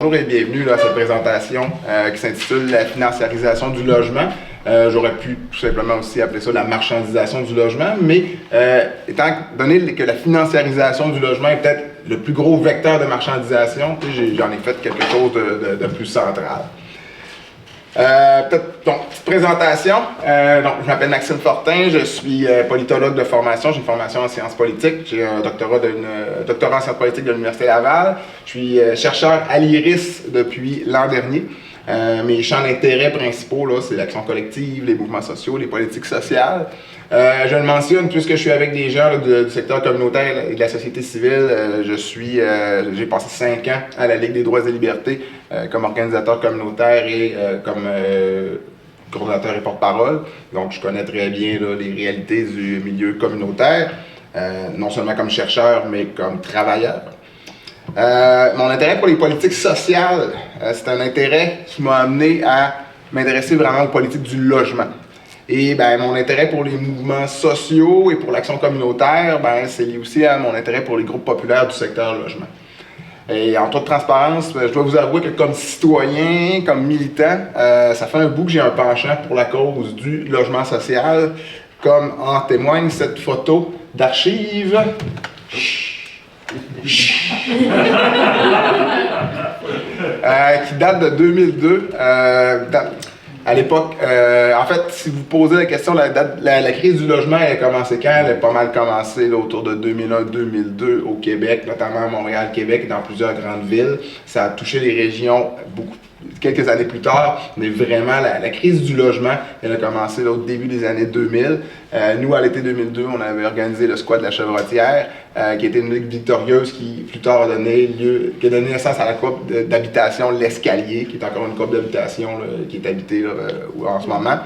Bonjour et bienvenue à cette présentation qui s'intitule « La financiarisation du logement ». J'aurais pu tout simplement aussi appeler ça la marchandisation du logement, mais étant donné que la financiarisation du logement est peut-être le plus gros vecteur de marchandisation, j'en ai fait quelque chose de plus central. Petite présentation. Je m'appelle Maxime Fortin, je suis politologue de formation, j'ai une formation en sciences politiques, j'ai un doctorat en sciences politiques de l'Université Laval. Je suis chercheur à l'IRIS depuis l'an dernier. Mes champs d'intérêt principaux, c'est l'action collective, les mouvements sociaux, les politiques sociales. Je le mentionne puisque je suis avec des gens du secteur communautaire et de la société civile. J'ai passé 5 ans à la Ligue des droits et libertés comme organisateur communautaire et comme coordonnateur et porte-parole. Donc je connais très bien les réalités du milieu communautaire, non seulement comme chercheur, mais comme travailleur. Mon intérêt pour les politiques sociales, c'est un intérêt qui m'a amené à m'intéresser vraiment aux politiques du logement. Et mon intérêt pour les mouvements sociaux et pour l'action communautaire, c'est lié aussi à mon intérêt pour les groupes populaires du secteur logement. Et en toute transparence, je dois vous avouer que comme citoyen, comme militant, ça fait un bout que j'ai un penchant pour la cause du logement social, comme en témoigne cette photo d'archives. Qui date de 2002. À l'époque, en fait, si vous posez la question, la crise du logement, elle a commencé quand? Elle a pas mal commencé autour de 2001-2002 au Québec, notamment à Montréal, Québec et dans plusieurs grandes villes. Ça a touché les régions quelques années plus tard, mais vraiment, la crise du logement, elle a commencé au début des années 2000. Nous, à l'été 2002, on avait organisé le squat de la Chevrotière, qui était une ligue victorieuse qui, plus tard, a donné naissance à la coupe d'habitation L'Escalier, qui est encore une coupe d'habitation qui est habitée en ce moment.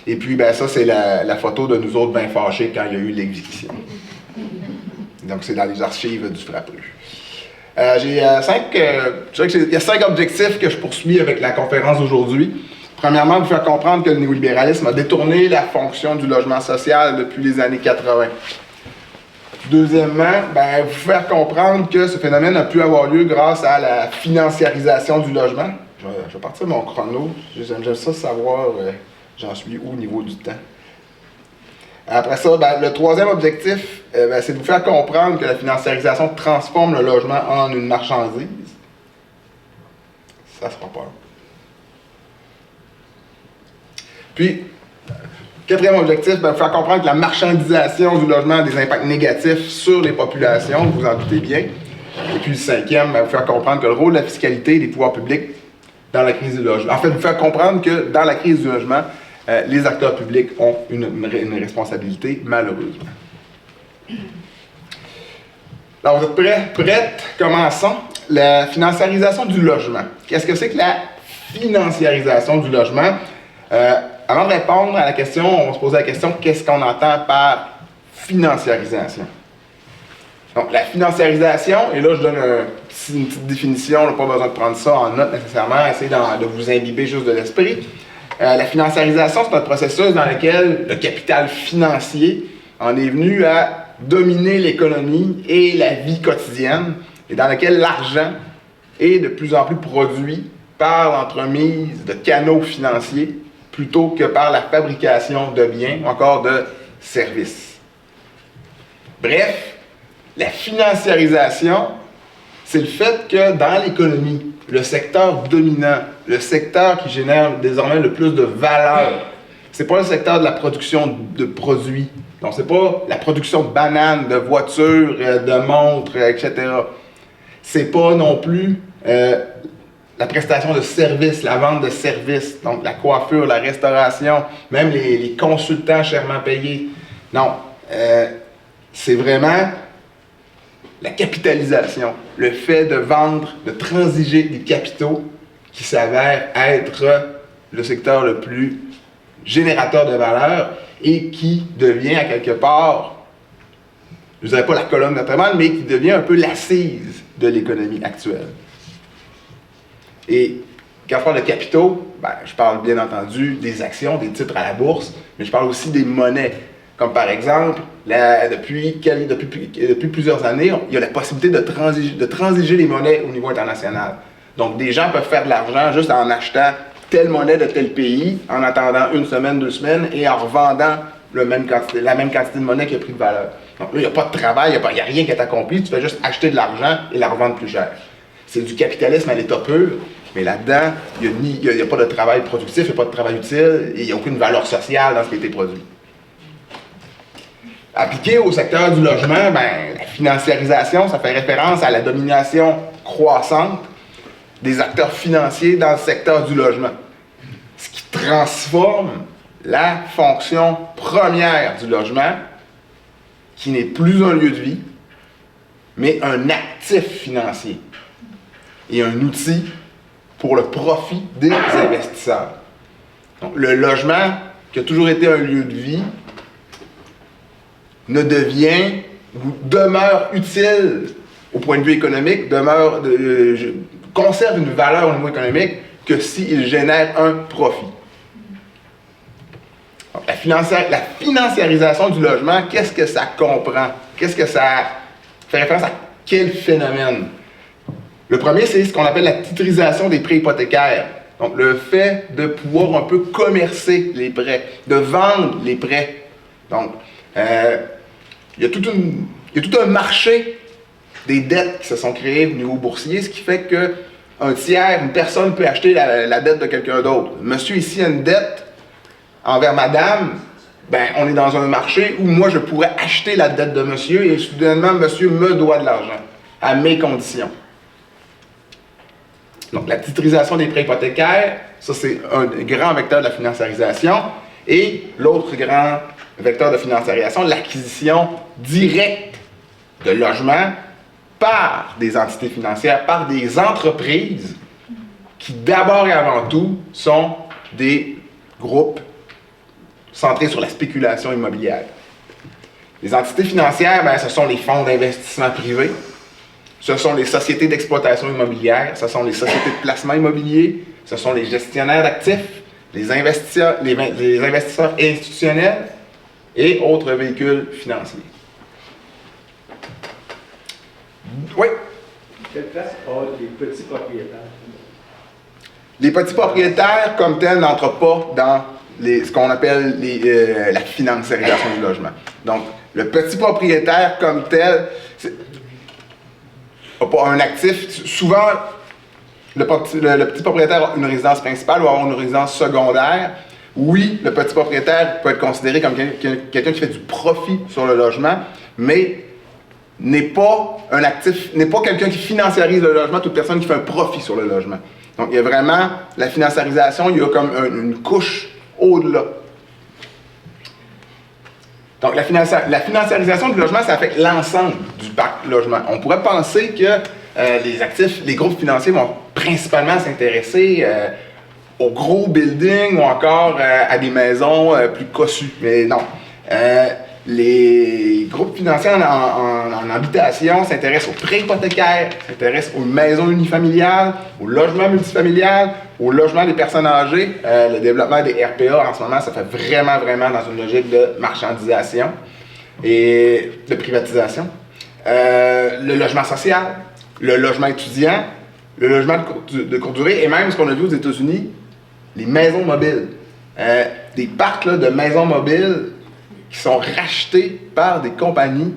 Et puis, ça, c'est la photo de nous autres bien fâchés quand il y a eu l'éviction. Donc, c'est dans les archives du Frappru. Il y a 5 objectifs que je poursuis avec la conférence d'aujourd'hui. Premièrement, vous faire comprendre que le néolibéralisme a détourné la fonction du logement social depuis les années 80. Deuxièmement, vous faire comprendre que ce phénomène a pu avoir lieu grâce à la financiarisation du logement. Je vais partir mon chrono. J'aime ça savoir j'en suis où au niveau du temps. Après ça, le troisième objectif, c'est de vous faire comprendre que la financiarisation transforme le logement en une marchandise. Ça sera pas long. Puis, quatrième objectif, vous faire comprendre que la marchandisation du logement a des impacts négatifs sur les populations, vous vous en doutez bien. Et puis le cinquième, vous faire comprendre que le rôle de la fiscalité et des pouvoirs publics dans la crise du logement. En fait, vous faire comprendre que dans la crise du logement, les acteurs publics ont une responsabilité, malheureusement. Alors, vous êtes prêts? Prêtes? Commençons. La financiarisation du logement. Qu'est-ce que c'est que la financiarisation du logement? Avant de répondre à la question, on va se poser la question, qu'est-ce qu'on entend par financiarisation? Donc, la financiarisation, et là, je donne une petite définition, pas besoin de prendre ça en note nécessairement, essayez de vous imbiber juste de l'esprit. La financiarisation, c'est un processus dans lequel le capital financier en est venu à dominer l'économie et la vie quotidienne, et dans lequel l'argent est de plus en plus produit par l'entremise de canaux financiers plutôt que par la fabrication de biens ou encore de services. Bref, la financiarisation, c'est le fait que dans l'économie, le secteur dominant, le secteur qui génère désormais le plus de valeur, c'est pas le secteur de la production de produits. Donc, c'est pas la production de bananes, de voitures, de montres, etc. C'est pas non plus la prestation de services, la vente de services, donc la coiffure, la restauration, même les consultants chèrement payés. Non, c'est vraiment la capitalisation, le fait de vendre, de transiger des capitaux qui s'avère être le secteur le plus générateur de valeur et qui devient à quelque part, je ne dirais pas la colonne vertébrale, mais qui devient un peu l'assise de l'économie actuelle. Et quand je parle de capitaux, je parle bien entendu des actions, des titres à la bourse, mais je parle aussi des monnaies. Comme par exemple, depuis plusieurs années, il y a la possibilité de transiger les monnaies au niveau international. Donc, des gens peuvent faire de l'argent juste en achetant telle monnaie de tel pays, en attendant une semaine, 2 semaines, et en revendant la même quantité de monnaie qui a pris de valeur. Donc là, il n'y a pas de travail, il n'y a rien qui est accompli, tu fais juste acheter de l'argent et la revendre plus cher. C'est du capitalisme à l'état pur, mais là-dedans, il n'y a pas de travail productif, il n'y a pas de travail utile, et il n'y a aucune valeur sociale dans ce qui a été produit. Appliqué au secteur du logement, la financiarisation, ça fait référence à la domination croissante des acteurs financiers dans le secteur du logement. Ce qui transforme la fonction première du logement, qui n'est plus un lieu de vie, mais un actif financier et un outil pour le profit des investisseurs. Donc, le logement, qui a toujours été un lieu de vie, ne devient ou demeure utile au point de vue économique, conserve une valeur au niveau économique que s'il génère un profit. Donc, la financiarisation du logement, qu'est-ce que ça comprend? Qu'est-ce que ça fait référence à quel phénomène? Le premier, c'est ce qu'on appelle la titrisation des prêts hypothécaires. Donc, le fait de pouvoir un peu commercer les prêts, de vendre les prêts. Donc, il y a tout un marché des dettes qui se sont créées au niveau boursier, ce qui fait qu'un tiers, une personne peut acheter la dette de quelqu'un d'autre. Monsieur ici a une dette envers madame, on est dans un marché où moi je pourrais acheter la dette de monsieur et soudainement monsieur me doit de l'argent à mes conditions. Donc la titrisation des prêts hypothécaires, ça c'est un grand vecteur de la financiarisation. Et l'autre grand vecteur de financiarisation, l'acquisition directe de logements par des entités financières, par des entreprises qui d'abord et avant tout sont des groupes centrés sur la spéculation immobilière. Les entités financières, ce sont les fonds d'investissement privés, ce sont les sociétés d'exploitation immobilière, ce sont les sociétés de placement immobilier, ce sont les gestionnaires d'actifs, les investisseurs institutionnels et autres véhicules financiers. Oui? Quelle place ont les petits propriétaires? Les petits propriétaires, comme tels, n'entrent pas dans ce qu'on appelle la financiarisation du logement. Donc, le petit propriétaire, comme tel, n'a pas un actif. Souvent, le petit propriétaire a une résidence principale ou avoir une résidence secondaire. Oui, le petit propriétaire peut être considéré comme quelqu'un qui fait du profit sur le logement, mais n'est pas un actif, n'est pas quelqu'un qui financiarise le logement, toute personne qui fait un profit sur le logement. Donc, il y a vraiment la financiarisation, il y a comme une couche au-delà. Donc, la financiarisation du logement, ça affecte l'ensemble du parc logement. On pourrait penser que les groupes financiers vont principalement s'intéresser aux gros buildings ou encore à des maisons plus cossues. Mais non. Les groupes financiers en habitation s'intéressent aux prêts hypothécaires, s'intéressent aux maisons unifamiliales, aux logements multifamiliales, aux logements des personnes âgées. Le développement des RPA en ce moment, ça fait vraiment dans une logique de marchandisation et de privatisation. Le logement social, le logement étudiant, le logement de courte durée et même ce qu'on a vu aux États-Unis, les maisons mobiles. Des parcs de maisons mobiles qui sont rachetés par des compagnies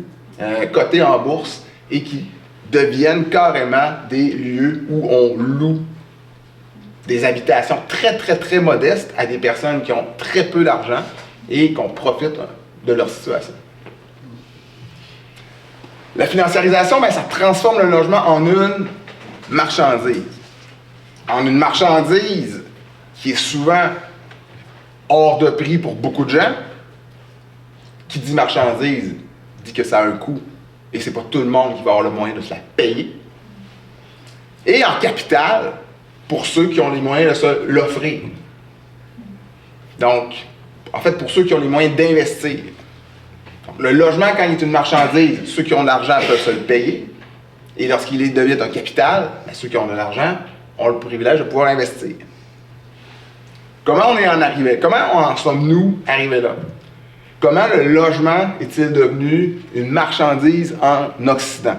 cotées en bourse et qui deviennent carrément des lieux où on loue des habitations très modestes à des personnes qui ont très peu d'argent et qu'on profite de leur situation. La financiarisation, ça transforme le logement en une marchandise. En une marchandise qui est souvent hors de prix pour beaucoup de gens. Qui dit marchandise dit que ça a un coût et c'est pas tout le monde qui va avoir le moyen de se la payer. Et en capital, pour ceux qui ont les moyens de se l'offrir. Donc, en fait, pour ceux qui ont les moyens d'investir. Donc, le logement, quand il est une marchandise, ceux qui ont de l'argent peuvent se le payer. Et lorsqu'il devient un capital, ceux qui ont de l'argent ont le privilège de pouvoir investir. Comment on est en arrivé? Comment en sommes-nous arrivés là? Comment le logement est-il devenu une marchandise en Occident?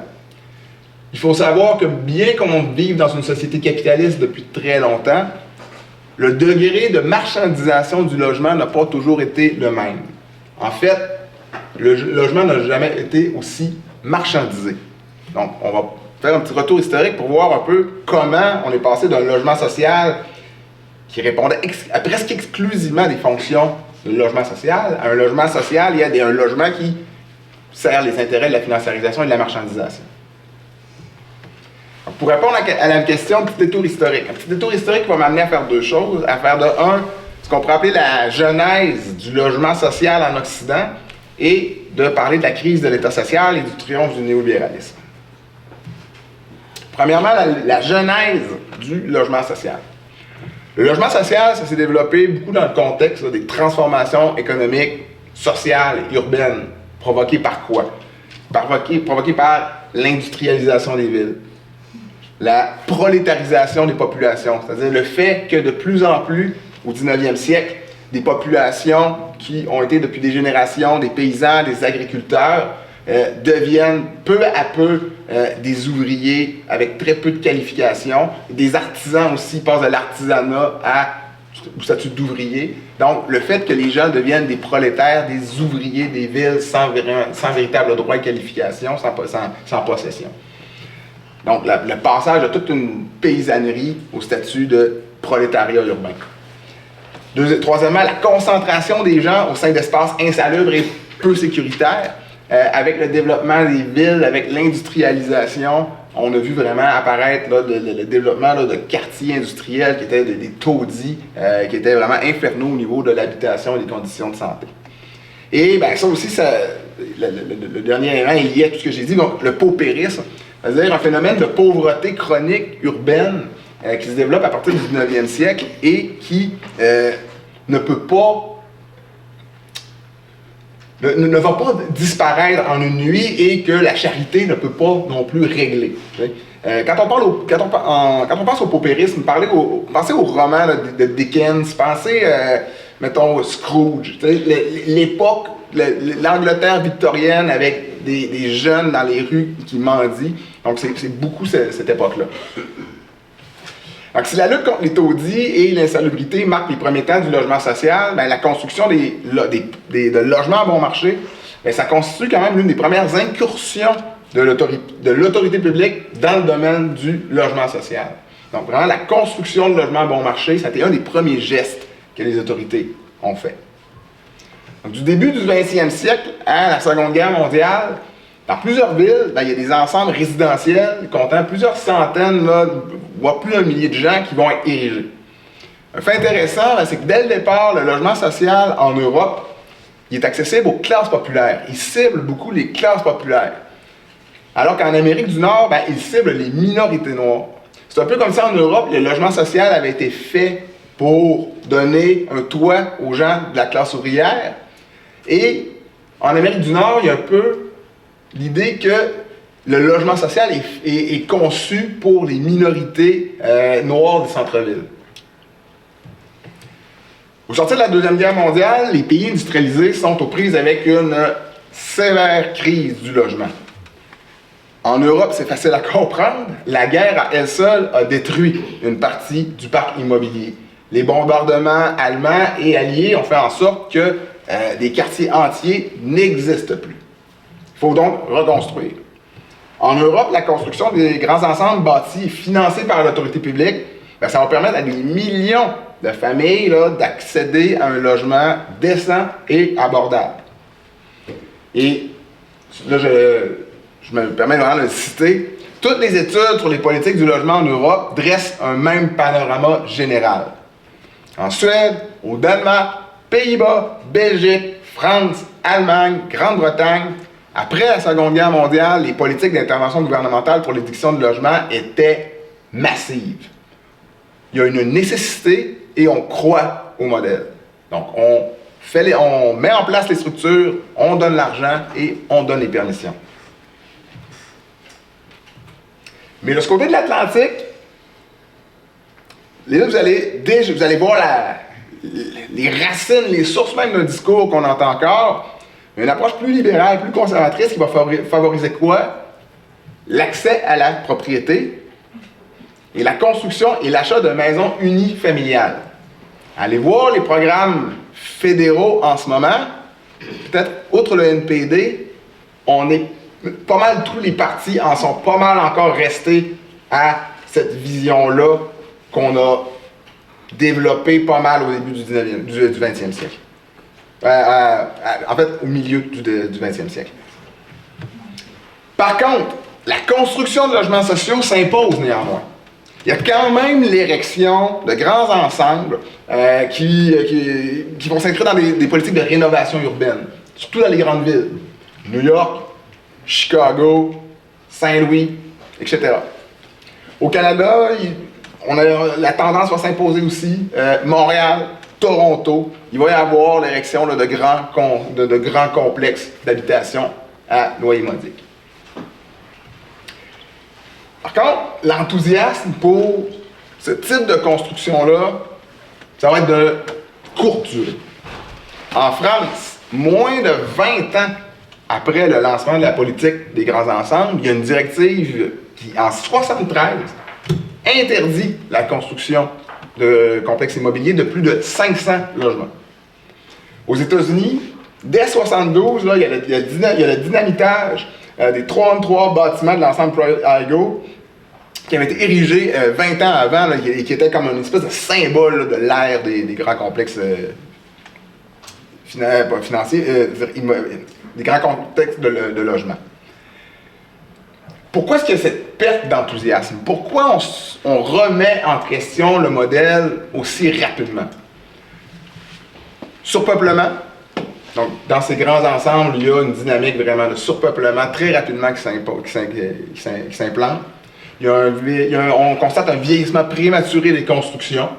il faut savoir que bien qu'on vive dans une société capitaliste depuis très longtemps, le degré de marchandisation du logement n'a pas toujours été le même. En fait, le logement n'a jamais été aussi marchandisé. Donc, on va faire un petit retour historique pour voir un peu comment on est passé d'un logement social qui répondait presque exclusivement à des fonctions de logement social à un logement social et à un logement qui sert les intérêts de la financiarisation et de la marchandisation. Donc, pour répondre à la question, un petit détour historique. Un petit détour historique va m'amener à faire deux choses. À faire de un, ce qu'on pourrait appeler la genèse du logement social en Occident et de parler de la crise de l'État social et du triomphe du néolibéralisme. Premièrement, la genèse du logement social. Le logement social, ça s'est développé beaucoup dans le contexte des transformations économiques, sociales et urbaines. Provoquées par quoi? Provoquées par l'industrialisation des villes, la prolétarisation des populations, c'est-à-dire le fait que de plus en plus, au 19e siècle, des populations qui ont été depuis des générations des paysans, des agriculteurs, deviennent peu à peu des ouvriers avec très peu de qualifications. Des artisans aussi passent de l'artisanat au statut d'ouvrier. Donc, le fait que les gens deviennent des prolétaires, des ouvriers des villes sans véritable droit et qualification, sans possession. Donc, le passage de toute une paysannerie au statut de prolétariat urbain. Troisièmement, la concentration des gens au sein d'espaces insalubres et peu sécuritaires. Avec le développement des villes, avec l'industrialisation, on a vu vraiment apparaître là, le développement là, de quartiers industriels qui étaient des taudis, qui étaient vraiment infernaux au niveau de l'habitation et des conditions de santé. Et bien ça aussi, le dernier élément est lié à tout ce que j'ai dit, donc le paupérisme, c'est-à-dire un phénomène de pauvreté chronique urbaine qui se développe à partir du 19e siècle et qui ne peut pas ne va pas disparaître en une nuit et que la charité ne peut pas non plus régler. Quand on pense au paupérisme, pensez au roman là, de Dickens, pensez, mettons, au Scrooge, l'époque, l'Angleterre victorienne avec des jeunes dans les rues qui mendient. Donc c'est beaucoup cette époque-là. Donc, si la lutte contre les taudis et l'insalubrité marque les premiers temps du logement social, bien, la construction de logements à bon marché, bien, ça constitue quand même l'une des premières incursions de l'autorité publique dans le domaine du logement social. Donc, vraiment, la construction de logements à bon marché, ça a été un des premiers gestes que les autorités ont fait. Donc, du début du 20e siècle à la Seconde Guerre mondiale, dans plusieurs villes, bien, il y a des ensembles résidentiels comptant plusieurs centaines, voire plus d'un millier de gens qui vont être érigés. Un fait intéressant, c'est que dès le départ, le logement social en Europe, il est accessible aux classes populaires. Il cible beaucoup les classes populaires. Alors qu'en Amérique du Nord, bien, il cible les minorités noires. C'est un peu comme si en Europe, le logement social avait été fait pour donner un toit aux gens de la classe ouvrière. Et en Amérique du Nord, il y a un peu l'idée que le logement social est conçu pour les minorités noires des centres-villes. Au sortir de la Deuxième Guerre mondiale, les pays industrialisés sont aux prises avec une sévère crise du logement. En Europe, c'est facile à comprendre, la guerre à elle seule a détruit une partie du parc immobilier. Les bombardements allemands et alliés ont fait en sorte que des quartiers entiers n'existent plus. Il faut donc reconstruire. En Europe, la construction des grands ensembles bâtis et financés par l'autorité publique, bien, ça va permettre à des millions de familles d'accéder à un logement décent et abordable. Et là, je me permets vraiment de le citer. Toutes les études sur les politiques du logement en Europe dressent un même panorama général. En Suède, au Danemark, Pays-Bas, Belgique, France, Allemagne, Grande-Bretagne, après la Seconde Guerre mondiale, les politiques d'intervention gouvernementale pour l'édiction de logements étaient massives. Il y a une nécessité et on croit au modèle. Donc, on met en place les structures, on donne l'argent et on donne les permissions. Mais de ce côté de l'Atlantique, là, vous allez voir les racines, les sources même d'un discours qu'on entend encore. Une approche plus libérale, plus conservatrice qui va favoriser quoi? l'accès à la propriété et la construction et l'achat de maisons unifamiliales. Allez voir les programmes fédéraux en ce moment. Peut-être, outre le NPD, on est pas mal, tous les partis en sont pas mal encore restés à cette vision-là qu'on a développée pas mal au début du 20e siècle. En fait, au milieu du 20e siècle. Par contre, la construction de logements sociaux s'impose néanmoins. Il y a quand même l'érection de grands ensembles qui vont s'inscrire dans des politiques de rénovation urbaine, surtout dans les grandes villes. New York, Chicago, Saint-Louis, etc. Au Canada, la tendance va s'imposer aussi. Montréal, Toronto, il va y avoir l'érection de grands complexes d'habitation à loyer modique. Par contre, l'enthousiasme pour ce type de construction-là, ça va être de courte durée. En France, moins de 20 ans après le lancement de la politique des grands ensembles, il y a une directive qui, en 1973, interdit la construction de complexes immobiliers de plus de 500 logements. Aux États-Unis, dès 1972, là, il y a le dynamitage des 33 bâtiments de l'ensemble Pro-Igo qui avaient été érigés 20 ans avant là, et qui étaient comme une espèce de symbole là, de l'ère des grands complexes financiers, des grands complexes de logement. Pourquoi est-ce qu'il y a cette perte d'enthousiasme? Pourquoi on remet en question le modèle aussi rapidement? Surpeuplement. Donc, dans ces grands ensembles, il y a une dynamique vraiment de surpeuplement très rapidement qui s'implante. On constate un vieillissement prématuré des constructions,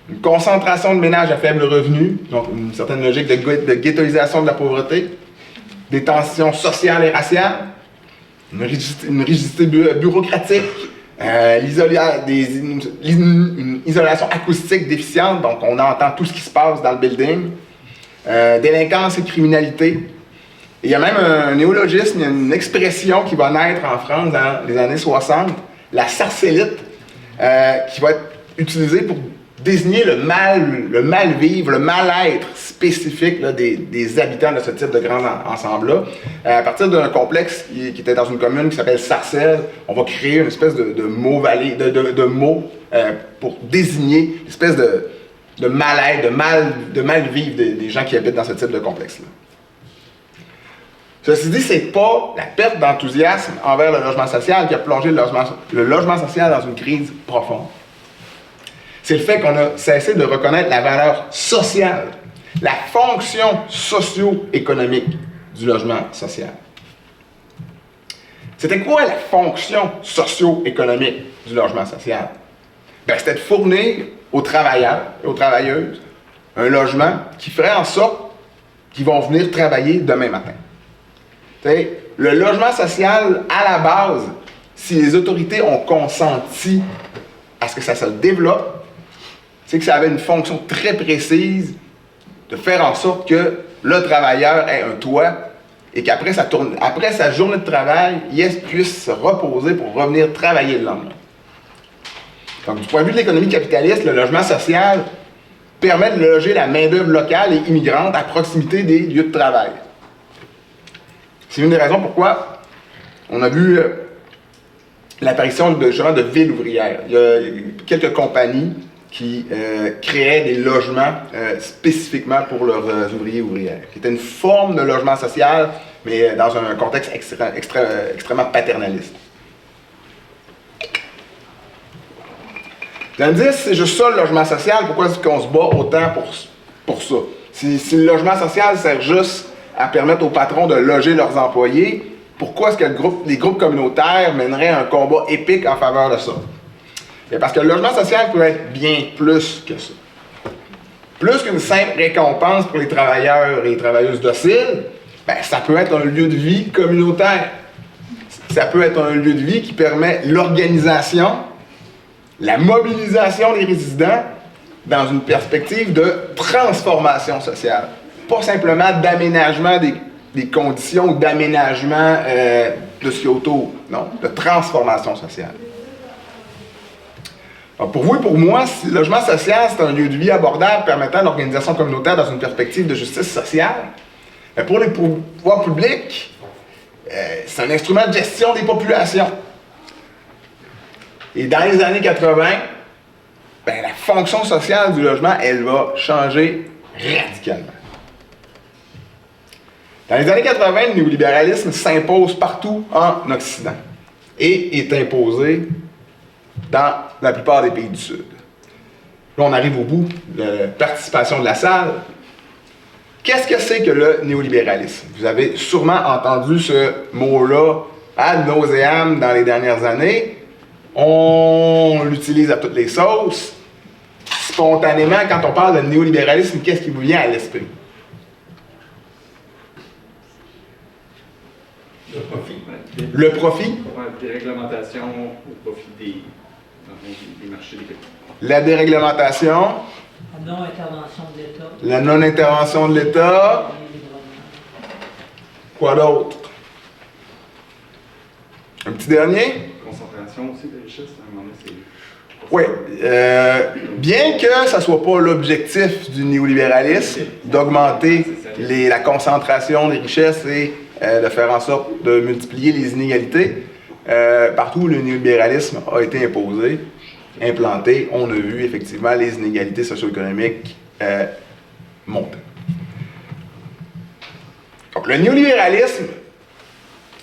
une concentration de ménages à faible revenu, donc une certaine logique de ghettoisation de la pauvreté, des tensions sociales et raciales, une rigidité bureaucratique, une isolation acoustique déficiente, donc on entend tout ce qui se passe dans le building, délinquance et criminalité. Et il y a même un néologisme, une expression qui va naître en France dans les années 60, la sarcellite, qui va être utilisée pour désigner le mal-vivre, le mal-être spécifique là, des habitants de ce type de grand ensemble-là. À partir d'un complexe qui était dans une commune qui s'appelle Sarcelles, on va créer une espèce de mot pour désigner une espèce de mal-être, de mal-vivre des gens qui habitent dans ce type de complexe-là. Ceci dit, c'est pas la perte d'enthousiasme envers le logement social qui a plongé le logement social dans une crise profonde. C'est le fait qu'on a cessé de reconnaître la valeur sociale, la fonction socio-économique du logement social. C'était quoi la fonction socio-économique du logement social? C'était de fournir aux travailleurs et aux travailleuses un logement qui ferait en sorte qu'ils vont venir travailler demain matin. T'sais, le logement social, à la base, si les autorités ont consenti à ce que ça se développe, c'est que ça avait une fonction très précise de faire en sorte que le travailleur ait un toit et qu'après sa journée de travail, il puisse se reposer pour revenir travailler le lendemain. Donc, du point de vue de l'économie capitaliste, le logement social permet de loger la main-d'œuvre locale et immigrante à proximité des lieux de travail. C'est une des raisons pourquoi on a vu l'apparition de villes ouvrières. Il y a quelques compagnies qui créaient des logements spécifiquement pour leurs ouvriers et ouvrières, qui était une forme de logement social, mais dans un contexte extrêmement paternaliste. Vous allez me dire, si c'est juste ça le logement social, pourquoi est-ce qu'on se bat autant pour ça? Si le logement social sert juste à permettre aux patrons de loger leurs employés, pourquoi est-ce que les groupes communautaires mèneraient un combat épique en faveur de ça? Bien parce que le logement social peut être bien plus que ça. Plus qu'une simple récompense pour les travailleurs et les travailleuses dociles, ça peut être un lieu de vie communautaire. Ça peut être un lieu de vie qui permet l'organisation, la mobilisation des résidents dans une perspective de transformation sociale. Pas simplement d'aménagement des conditions d'aménagement de ce qu'il y a autour, non, de transformation sociale. Alors pour vous et pour moi, le logement social, c'est un lieu de vie abordable permettant l'organisation communautaire dans une perspective de justice sociale. Mais pour les pouvoirs publics, c'est un instrument de gestion des populations. Et dans les années 80, ben, la fonction sociale du logement, elle va changer radicalement. Dans les années 80, le néolibéralisme s'impose partout en Occident et est imposé dans la plupart des pays du Sud. Là, on arrive au bout de la participation de la salle. Qu'est-ce que c'est que le néolibéralisme? Vous avez sûrement entendu ce mot-là ad nauseam dans les dernières années. On l'utilise à toutes les sauces. Spontanément, quand on parle de néolibéralisme, qu'est-ce qui vous vient à l'esprit? Le profit. Le profit? Des réglementations au profit des marchés. La déréglementation. La non-intervention de l'État. La non-intervention de l'État. Quoi d'autre? Un petit dernier? Concentration aussi des richesses, à un moment donné, c'est... Oui. Bien que ça ne soit pas l'objectif du néolibéralisme, d'augmenter la concentration des richesses et de faire en sorte de multiplier les inégalités, partout où le néolibéralisme a été imposé, implanté, on a vu effectivement les inégalités socio-économiques monter. Donc le néolibéralisme,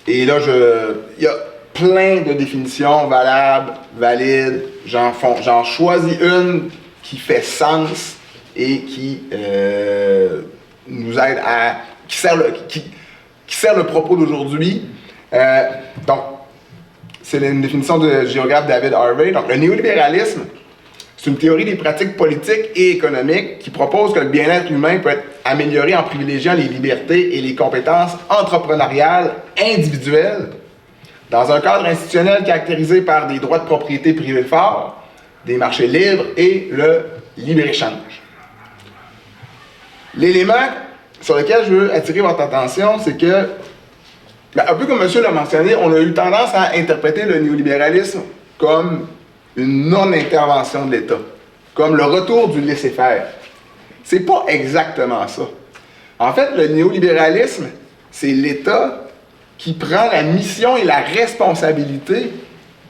et là il y a plein de définitions valables, valides, j'en choisis une qui fait sens et qui nous aide à... qui sert le propos d'aujourd'hui. Donc, c'est une définition du géographe David Harvey. Donc, le néolibéralisme, c'est une théorie des pratiques politiques et économiques qui propose que le bien-être humain peut être amélioré en privilégiant les libertés et les compétences entrepreneuriales individuelles dans un cadre institutionnel caractérisé par des droits de propriété privés forts, des marchés libres et le libre-échange. L'élément sur lequel je veux attirer votre attention, c'est que, un peu comme monsieur l'a mentionné, on a eu tendance à interpréter le néolibéralisme comme une non-intervention de l'État, comme le retour du laisser-faire. C'est pas exactement ça. En fait, le néolibéralisme, c'est l'État qui prend la mission et la responsabilité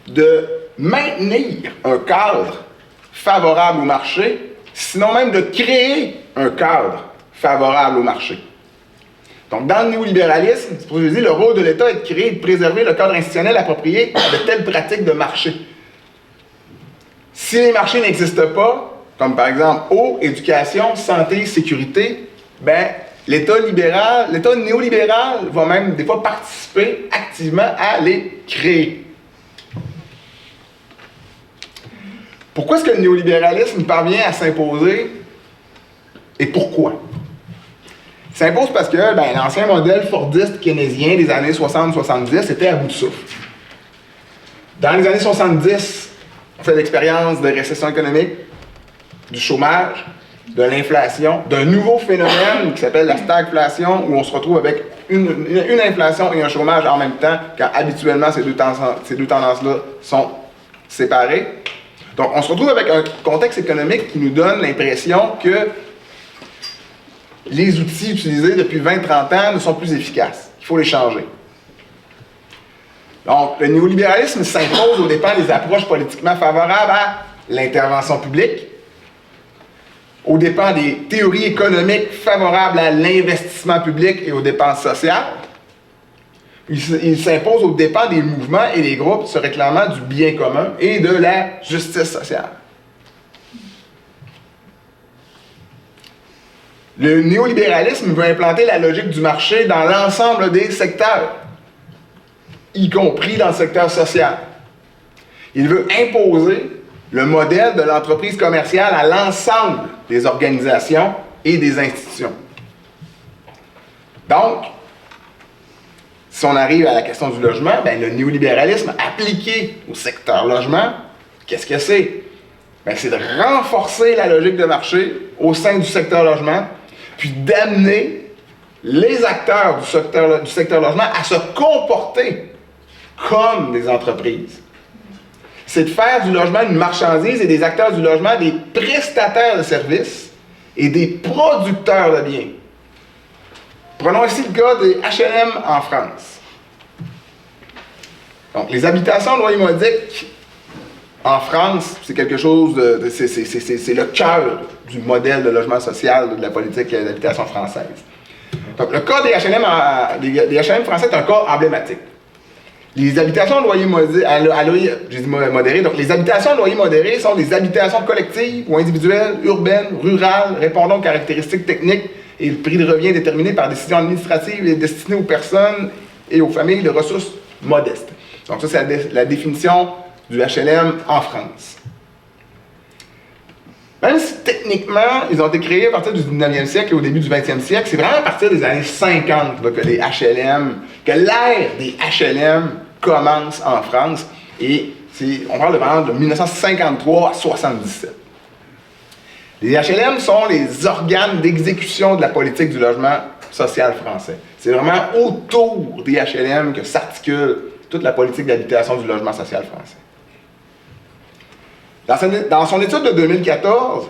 de maintenir un cadre favorable au marché, sinon même de créer un cadre favorable au marché. Donc, dans le néolibéralisme, c'est pour ça que je dis, le rôle de l'État est de créer et de préserver le cadre institutionnel approprié de telles pratiques de marché. Si les marchés n'existent pas, comme par exemple eau, éducation, santé, sécurité, ben, l'État néolibéral va même des fois participer activement à les créer. Pourquoi est-ce que le néolibéralisme parvient à s'imposer et pourquoi? Il s'impose parce que l'ancien modèle fordiste keynésien des années 60-70 était à bout de souffle. Dans les années 70, on fait l'expérience de récession économique, du chômage, de l'inflation, d'un nouveau phénomène qui s'appelle la stagflation, où on se retrouve avec une inflation et un chômage en même temps, quand habituellement ces deux tendances-là sont séparées. Donc on se retrouve avec un contexte économique qui nous donne l'impression que les outils utilisés depuis 20-30 ans ne sont plus efficaces. Il faut les changer. Donc, le néolibéralisme s'impose aux dépens des approches politiquement favorables à l'intervention publique, aux dépens des théories économiques favorables à l'investissement public et aux dépenses sociales. Il s'impose aux dépens des mouvements et des groupes se réclamant du bien commun et de la justice sociale. Le néolibéralisme veut implanter la logique du marché dans l'ensemble des secteurs, y compris dans le secteur social. Il veut imposer le modèle de l'entreprise commerciale à l'ensemble des organisations et des institutions. Donc, si on arrive à la question du logement, le néolibéralisme appliqué au secteur logement, qu'est-ce que c'est? C'est de renforcer la logique de marché au sein du secteur logement, puis d'amener les acteurs du secteur logement à se comporter comme des entreprises. C'est de faire du logement une marchandise et des acteurs du logement des prestataires de services et des producteurs de biens. Prenons ici le cas des HLM en France. Donc, les habitations loyer modique en France, c'est quelque chose c'est le cœur du modèle de logement social de la politique d'habitation française. Donc, le cas des HLM français est un cas emblématique. Les habitations à loyer modéré, donc les habitations à loyer modéré sont des habitations collectives ou individuelles, urbaines, rurales, répondant aux caractéristiques techniques et le prix de revient déterminé par décision administrative et destiné aux personnes et aux familles de ressources modestes. Donc ça, c'est la définition du HLM en France. Même si techniquement, ils ont été créés à partir du 19e siècle et au début du 20e siècle, c'est vraiment à partir des années 50 là, que l'ère des HLM commence en France. Et on parle vraiment de 1953 à 1977. Les HLM sont les organes d'exécution de la politique du logement social français. C'est vraiment autour des HLM que s'articule toute la politique d'habitation du logement social français. Dans son étude de 2014,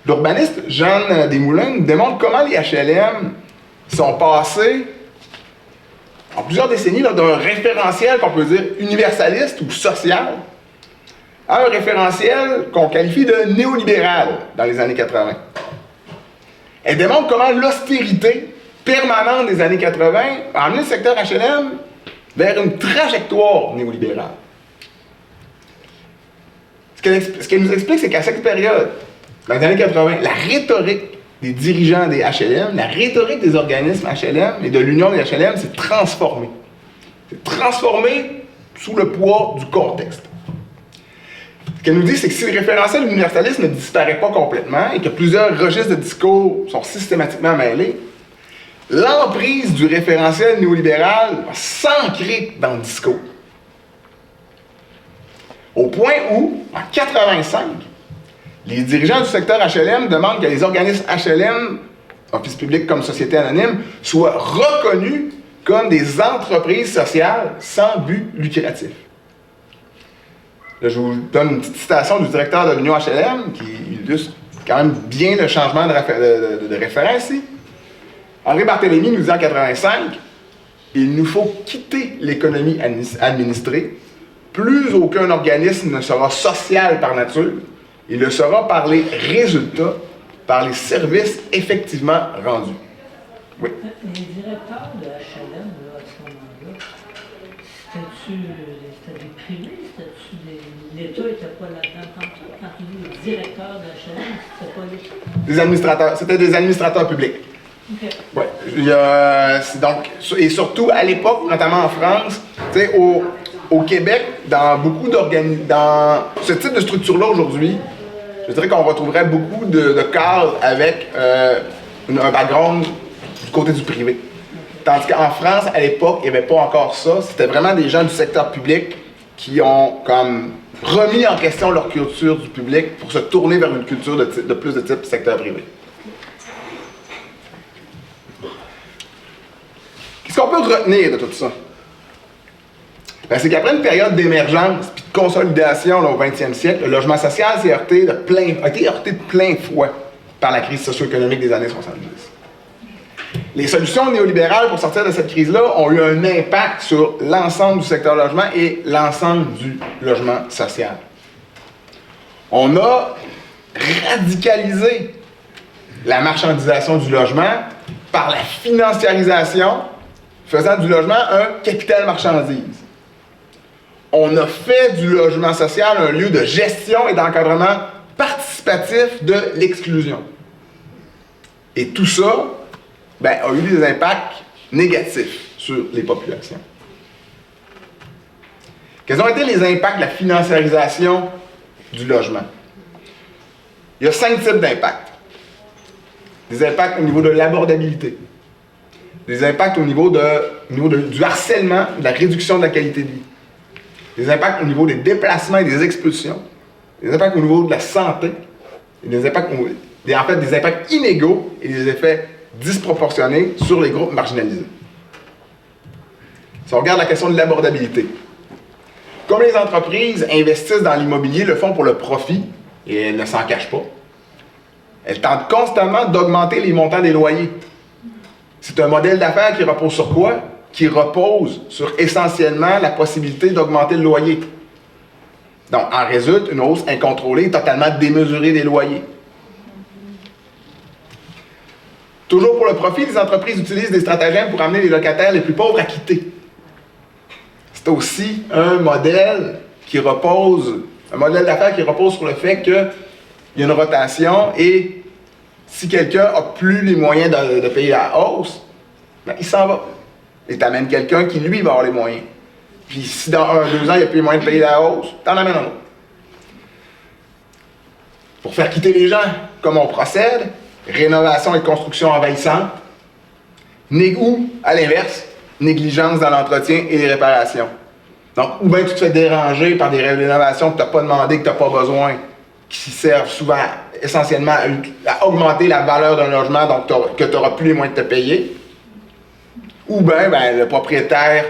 l'urbaniste Jean Desmoulins démontre comment les HLM sont passés en plusieurs décennies d'un référentiel qu'on peut dire universaliste ou social à un référentiel qu'on qualifie de néolibéral dans les années 80. Elle démontre comment l'austérité permanente des années 80 a amené le secteur HLM vers une trajectoire néolibérale. Ce qu'elle nous explique, c'est qu'à cette période, dans les années 80, la rhétorique des dirigeants des HLM, la rhétorique des organismes HLM et de l'union des HLM s'est transformée. C'est transformée sous le poids du contexte. Ce qu'elle nous dit, c'est que si le référentiel universaliste ne disparaît pas complètement et que plusieurs registres de discours sont systématiquement mêlés, l'emprise du référentiel néolibéral va s'ancrer dans le discours. Au point où, en 1985, les dirigeants du secteur HLM demandent que les organismes HLM, office public comme société anonyme, soient reconnus comme des entreprises sociales sans but lucratif. Là, je vous donne une petite citation du directeur de l'Union HLM qui illustre quand même bien le changement de référence ici. Henri Barthélemy nous dit en 1985, « Il nous faut quitter l'économie administrée. Plus aucun organisme ne sera social par nature, il le sera par les résultats, par les services effectivement rendus. » Oui. Les directeurs de HLM, là, à ce moment-là, c'était des privés? L'État n'était pas là-dedans quand tu dis les directeurs de HLM, c'était pas l'État? Des administrateurs, c'était des administrateurs publics. Okay. Ouais. Donc, et surtout à l'époque, notamment en France, tu sais, au Québec, dans ce type de structure-là aujourd'hui, je dirais qu'on retrouverait beaucoup de cadres avec un background du côté du privé. Tandis qu'en France, à l'époque, il n'y avait pas encore ça. C'était vraiment des gens du secteur public qui ont comme remis en question leur culture du public pour se tourner vers une culture de plus de type secteur privé. Qu'est-ce qu'on peut retenir de tout ça? Ben, c'est qu'après une période d'émergence et de consolidation là, au 20e siècle, le logement social a été heurté de plein fouet par la crise socio-économique des années 70. Les solutions néolibérales pour sortir de cette crise-là ont eu un impact sur l'ensemble du secteur logement et l'ensemble du logement social. On a radicalisé la marchandisation du logement par la financiarisation, faisant du logement un capital marchandise. On a fait du logement social un lieu de gestion et d'encadrement participatif de l'exclusion. Et tout ça a eu des impacts négatifs sur les populations. Quels ont été les impacts de la financiarisation du logement? Il y a 5 types d'impacts. Des impacts au niveau de l'abordabilité, des impacts au niveau du harcèlement, de la réduction de la qualité de vie, des impacts au niveau des déplacements et des expulsions, des impacts au niveau de la santé, et des impacts inégaux et des effets disproportionné sur les groupes marginalisés. Si on regarde la question de l'abordabilité, comme les entreprises investissent dans l'immobilier, le font pour le profit, et elles ne s'en cachent pas, elles tentent constamment d'augmenter les montants des loyers. C'est un modèle d'affaires qui repose sur quoi? Qui repose sur essentiellement la possibilité d'augmenter le loyer. Donc, en résulte une hausse incontrôlée et totalement démesurée des loyers. Toujours pour le profit, les entreprises utilisent des stratagèmes pour amener les locataires les plus pauvres à quitter. C'est aussi un modèle d'affaires qui repose sur le fait qu'il y a une rotation et si quelqu'un n'a plus les moyens de payer la hausse, ben, il s'en va. Et tu amènes quelqu'un qui, lui, va avoir les moyens. Puis si dans 1, 2 ans, il n'y a plus les moyens de payer la hausse, t'en amènes un autre. Pour faire quitter les gens, comme on procède, rénovation et construction envahissantes, ou, à l'inverse, négligence dans l'entretien et les réparations. Donc, ou bien tu te fais déranger par des rénovations que tu n'as pas demandé, que tu n'as pas besoin, qui servent souvent essentiellement à augmenter la valeur d'un logement, donc que tu n'auras plus les moyens de te payer. Ou bien le propriétaire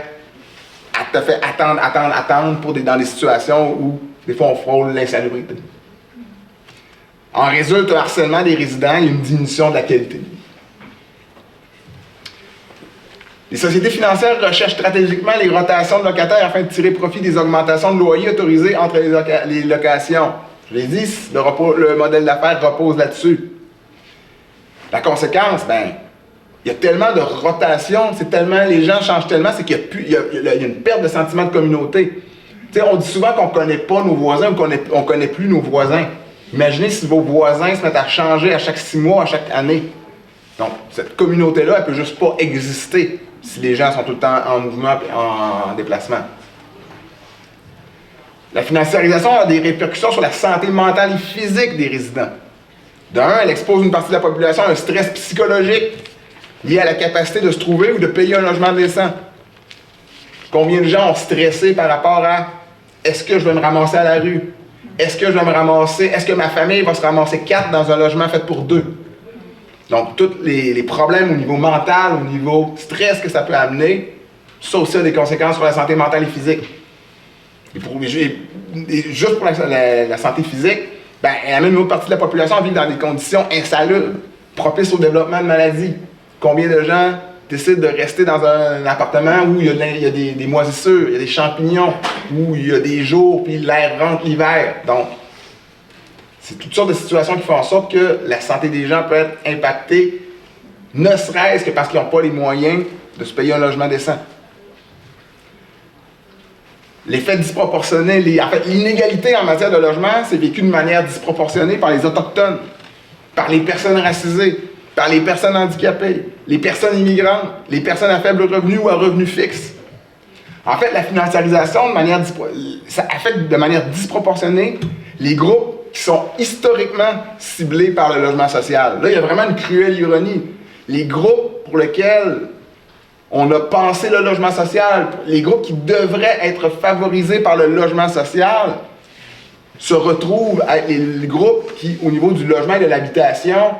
te fait attendre dans des situations où des fois on frôle l'insalubrité. En résulte un harcèlement des résidents et une diminution de la qualité de vie. Les sociétés financières recherchent stratégiquement les rotations de locataires afin de tirer profit des augmentations de loyers autorisées entre les locations. Je l'ai dit, le modèle d'affaires repose là-dessus. La conséquence, il y a tellement de rotation, les gens changent tellement, c'est qu'il y a une perte de sentiment de communauté. T'sais, on dit souvent qu'on ne connaît pas nos voisins ou qu'on ne connaît plus nos voisins. Imaginez si vos voisins se mettent à changer à chaque 6 mois, à chaque année. Donc, cette communauté-là, elle ne peut juste pas exister si les gens sont tout le temps en mouvement et en déplacement. La financiarisation a des répercussions sur la santé mentale et physique des résidents. D'un, elle expose une partie de la population à un stress psychologique lié à la capacité de se trouver ou de payer un logement décent. Combien de gens ont stressé par rapport à est-ce que je vais me ramasser à la rue? Est-ce que ma famille va se ramasser 4 dans un logement fait pour 2? Donc, tous les problèmes au niveau mental, au niveau stress que ça peut amener, ça aussi a des conséquences sur la santé mentale et physique. Et juste pour la santé physique, elle amène une autre partie de la population à vivre dans des conditions insalubres, propices au développement de maladies. Combien de gens décident de rester dans un appartement où il y a des moisissures, il y a des champignons, où il y a des jours, puis l'air rentre l'hiver. Donc, c'est toutes sortes de situations qui font en sorte que la santé des gens peut être impactée, ne serait-ce que parce qu'ils n'ont pas les moyens de se payer un logement décent. L'effet disproportionné, l'inégalité en matière de logement, c'est vécu de manière disproportionnée par les Autochtones, par les personnes racisées, par les personnes handicapées, les personnes immigrantes, les personnes à faible revenu ou à revenu fixe. En fait, la financiarisation, ça affecte de manière disproportionnée les groupes qui sont historiquement ciblés par le logement social. Là, il y a vraiment une cruelle ironie. Les groupes pour lesquels on a pensé le logement social, les groupes qui devraient être favorisés par le logement social, se retrouvent à être les groupes qui, au niveau du logement et de l'habitation,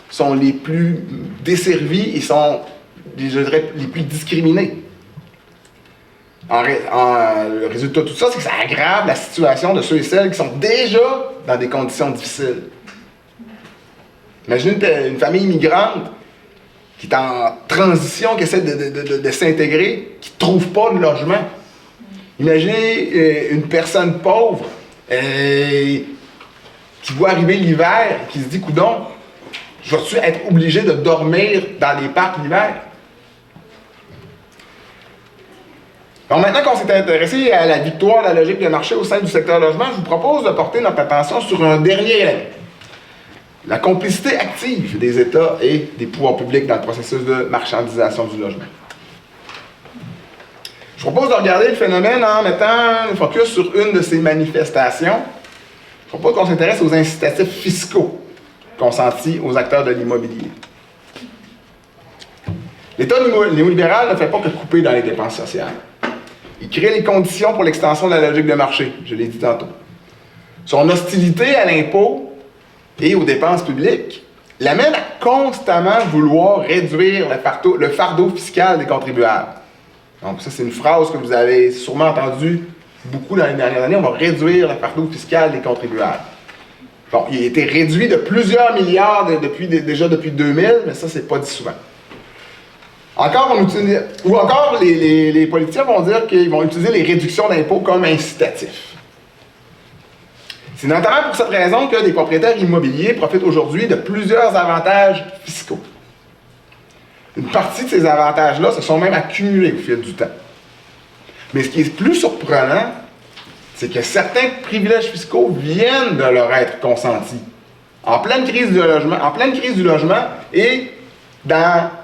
sont les plus desservis et sont, je dirais, les plus discriminés. Le résultat de tout ça, c'est que ça aggrave la situation de ceux et celles qui sont déjà dans des conditions difficiles. Imaginez une famille immigrante qui est en transition, qui essaie de s'intégrer, qui ne trouve pas de logement. Imaginez une personne pauvre qui voit arriver l'hiver, qui se dit, coudonc, je vais-tu être obligé de dormir dans les parcs l'hiver? Donc maintenant qu'on s'est intéressé à la victoire de la logique de marché au sein du secteur logement, je vous propose de porter notre attention sur un dernier élément. La complicité active des États et des pouvoirs publics dans le processus de marchandisation du logement. Je propose de regarder le phénomène en mettant le focus sur une de ces manifestations. Je propose qu'on s'intéresse aux incitatifs fiscaux consentis aux acteurs de l'immobilier. L'État néolibéral ne fait pas que couper dans les dépenses sociales. Il crée les conditions pour l'extension de la logique de marché, je l'ai dit tantôt. Son hostilité à l'impôt et aux dépenses publiques l'amène à constamment vouloir réduire le fardeau fiscal des contribuables. Donc ça, c'est une phrase que vous avez sûrement entendue beaucoup dans les dernières années. On va réduire le fardeau fiscal des contribuables. Bon, il a été réduit de plusieurs milliards déjà depuis 2000, mais ça, c'est pas dit souvent. Encore, les politiciens vont dire qu'ils vont utiliser les réductions d'impôts comme incitatifs. C'est notamment pour cette raison que des propriétaires immobiliers profitent aujourd'hui de plusieurs avantages fiscaux. Une partie de ces avantages-là se sont même accumulés au fil du temps. Mais ce qui est plus surprenant, c'est que certains privilèges fiscaux viennent de leur être consentis. En pleine crise du logement et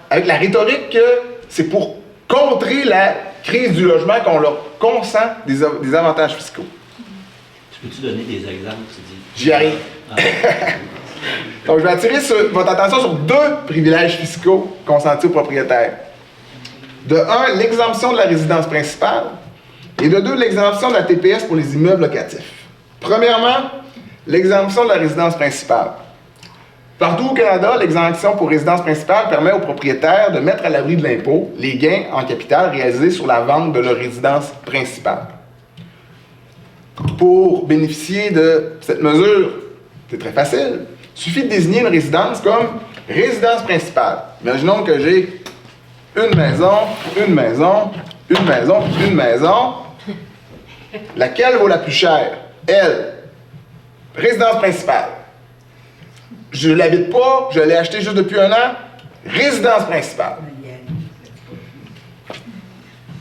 avec la rhétorique que c'est pour contrer la crise du logement qu'on leur consent des avantages fiscaux. Peux-tu donner des exemples? J'y arrive. Donc, je vais attirer votre attention sur 2 privilèges fiscaux consentis aux propriétaires. De 1, l'exemption de la résidence principale, et de 2, l'exemption de la TPS pour les immeubles locatifs. Premièrement, l'exemption de la résidence principale. Partout au Canada, l'exemption pour résidence principale permet aux propriétaires de mettre à l'abri de l'impôt les gains en capital réalisés sur la vente de leur résidence principale. Pour bénéficier de cette mesure, c'est très facile. Il suffit de désigner une résidence comme résidence principale. Imaginons que j'ai une maison, une maison, une maison, une maison. Laquelle vaut la plus chère? Elle. Résidence principale. Je ne l'habite pas, je l'ai acheté juste depuis 1 an. Résidence principale.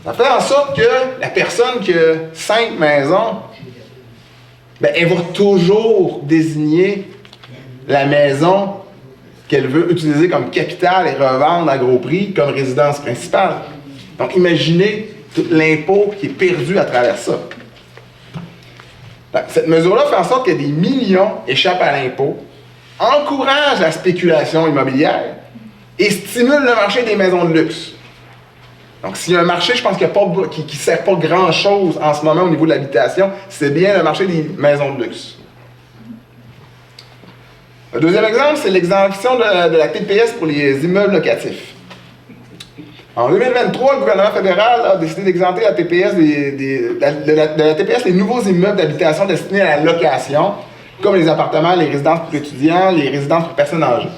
Ça fait en sorte que la personne qui a 5 maisons, elle va toujours désigner la maison qu'elle veut utiliser comme capital et revendre à gros prix comme résidence principale. Donc, imaginez tout l'impôt qui est perdu à travers ça. Donc, cette mesure-là fait en sorte que des millions échappent à l'impôt, encourage la spéculation immobilière et stimule le marché des maisons de luxe. Donc, s'il y a un marché, je pense qui ne sert pas grand-chose en ce moment au niveau de l'habitation, c'est bien le marché des maisons de luxe. Le deuxième exemple, c'est l'exemption de la TPS pour les immeubles locatifs. En 2023, le gouvernement fédéral a décidé d'exempter la TPS de la TPS les nouveaux immeubles d'habitation destinés à la location, comme les appartements, les résidences pour étudiants, les résidences pour personnes âgées.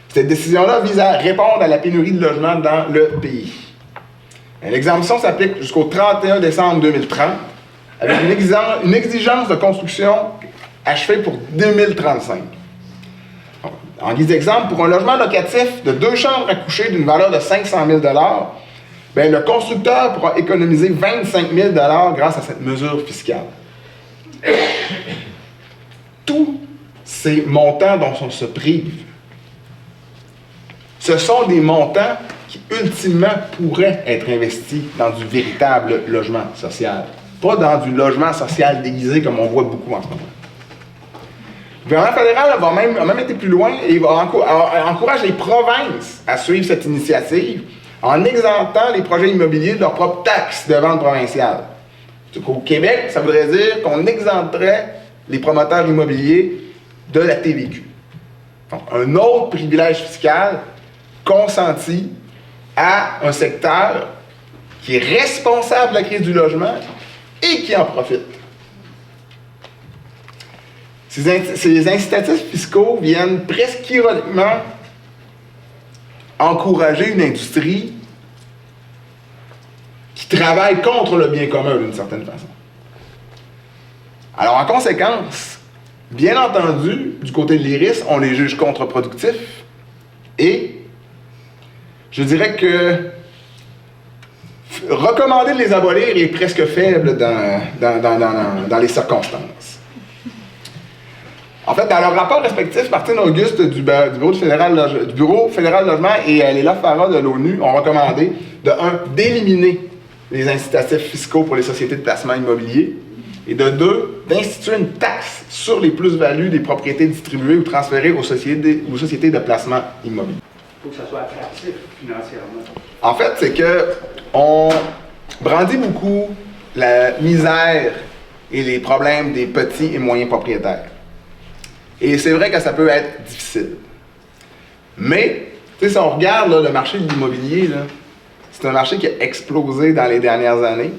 Cette décision-là vise à répondre à la pénurie de logements dans le pays. L'exemption s'applique jusqu'au 31 décembre 2030, avec une exigence de construction achevée pour 2035. En guise d'exemple, pour un logement locatif de 2 chambres à coucher d'une valeur de 500 000 le constructeur pourra économiser 25 000 grâce à cette mesure fiscale. Tous ces montants dont on se prive, ce sont des montants qui, ultimement, pourraient être investis dans du véritable logement social. Pas dans du logement social déguisé comme on voit beaucoup en ce moment. Le gouvernement fédéral a même été plus loin et encourage les provinces à suivre cette initiative en exemptant les projets immobiliers de leur propre taxe de vente provinciale. Au Québec, ça voudrait dire qu'on exempterait les promoteurs immobiliers de la TVQ. Donc, un autre privilège fiscal consenti à un secteur qui est responsable de la crise du logement et qui en profite. Ces incitatifs fiscaux viennent presque ironiquement encourager une industrie qui travaille contre le bien commun d'une certaine façon. Alors, en conséquence, bien entendu, du côté de l'IRIS, on les juge contre-productifs et je dirais que recommander de les abolir est presque faible dans les circonstances. En fait, dans leur rapport respectif, Martine Auguste du Bureau fédéral de logement et Léla Farah de l'ONU ont recommandé de 1. D'éliminer les incitatifs fiscaux pour les sociétés de placement immobilier et de 2. D'instituer une taxe sur les plus-values des propriétés distribuées ou transférées aux sociétés de placement immobilier. Il faut que ça soit attractif financièrement. En fait, c'est que on brandit beaucoup la misère et les problèmes des petits et moyens propriétaires. Et c'est vrai que ça peut être difficile. Mais, tu sais, si on regarde là, le marché de l'immobilier, là, c'est un marché qui a explosé dans les dernières années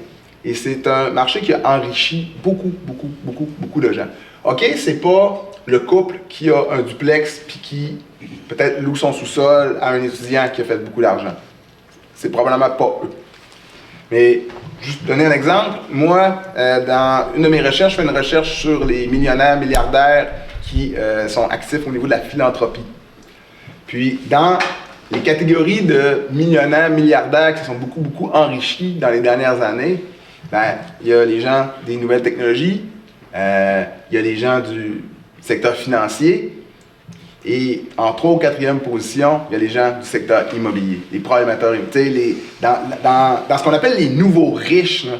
et c'est un marché qui a enrichi beaucoup de gens. OK, c'est pas le couple qui a un duplex puis qui peut-être loue son sous-sol à un étudiant qui a fait beaucoup d'argent. C'est probablement pas eux. Mais, juste donner un exemple, moi, dans une de mes recherches, je fais une recherche sur les millionnaires, milliardaires qui sont actifs au niveau de la philanthropie. Puis, dans les catégories de millionnaires, milliardaires qui se sont beaucoup enrichis dans les dernières années, ben, il y a les gens des nouvelles technologies, il y a les gens du secteur financier, et en 3e ou 4e position, il y a les gens du secteur immobilier, les propriétaires immobiliers. Dans ce qu'on appelle les nouveaux riches, là,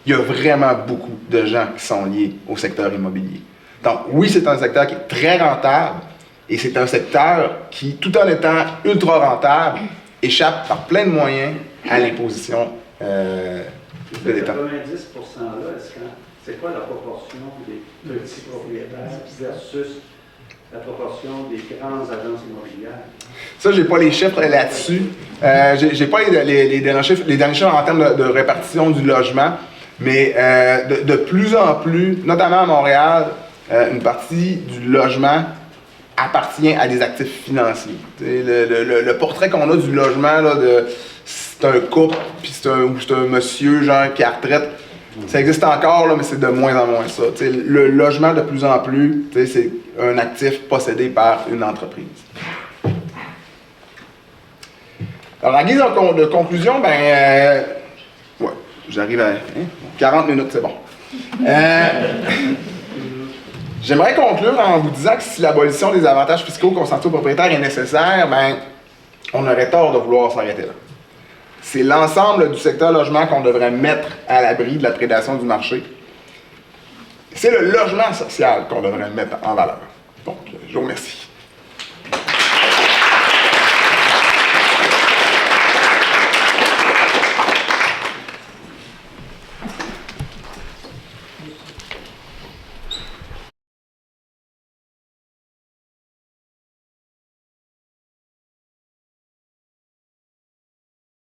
il y a vraiment beaucoup de gens qui sont liés au secteur immobilier. Donc oui, c'est un secteur qui est très rentable, et c'est un secteur qui, tout en étant ultra rentable, échappe par plein de moyens à l'imposition de l'État. 90%-là, c'est quoi la proportion des petits propriétaires versus la proportion des grandes agences immobilières? Ça, j'ai pas les chiffres là-dessus. J'ai pas les derniers chiffres en termes de répartition du logement, mais de plus en plus, notamment à Montréal, une partie du logement appartient à des actifs financiers. Le portrait qu'on a du logement, là, c'est un couple, puis c'est un monsieur genre qui est à retraite. Ça existe encore, là, mais c'est de moins en moins ça. T'sais, le logement, de plus en plus, c'est un actif possédé par une entreprise. Alors, en guise de conclusion, ouais, j'arrive à 40 minutes, c'est bon. J'aimerais conclure en vous disant que si l'abolition des avantages fiscaux consentis aux propriétaires est nécessaire, ben, on aurait tort de vouloir s'arrêter là. C'est l'ensemble du secteur logement qu'on devrait mettre à l'abri de la prédation du marché. C'est le logement social qu'on devrait mettre en valeur. Donc, je vous remercie.